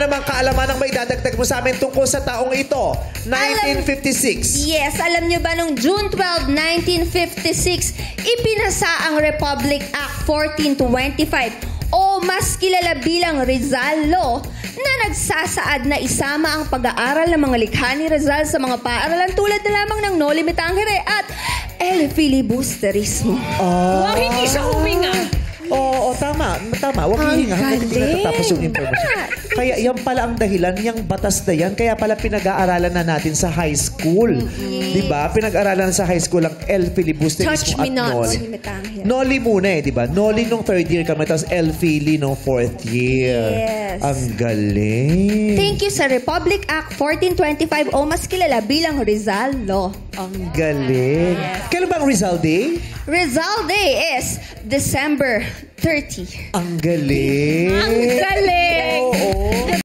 namang kaalaman ang may dadagdag mo sa amin tungkol sa taong ito? 1956. Yes, alam nyo ba nung June 12, 1956, ipinasa ang Republic Act 1425 o mas kilala bilang Rizal Law na nagsasaad na isama ang pag-aaral ng mga likha ni Rizal sa mga paaralan tulad na lamang ng No Limitangere at El Filibusterismo. Wow, hindi siya huminga. Oo, tama. Huwag hihinga. Hindi natatapos yung information. Kaya yan pala ang dahilan, yung batas na yan, kaya pala pinag-aaralan na natin sa high school. Diba? Pinag-aaralan sa high school ang El Filibusterismo at Noli. Noli muna diba? Noli nung third year kami, tapos El Fili nung fourth year. Yes. Ang galing. Thank you sa Republic Act 1425 o mas kilala bilang Rizal Law. Ang galing. Kailan ba ang Rizal Day? Rizal Day is December 30. Ang galing. Ang galing. Oo.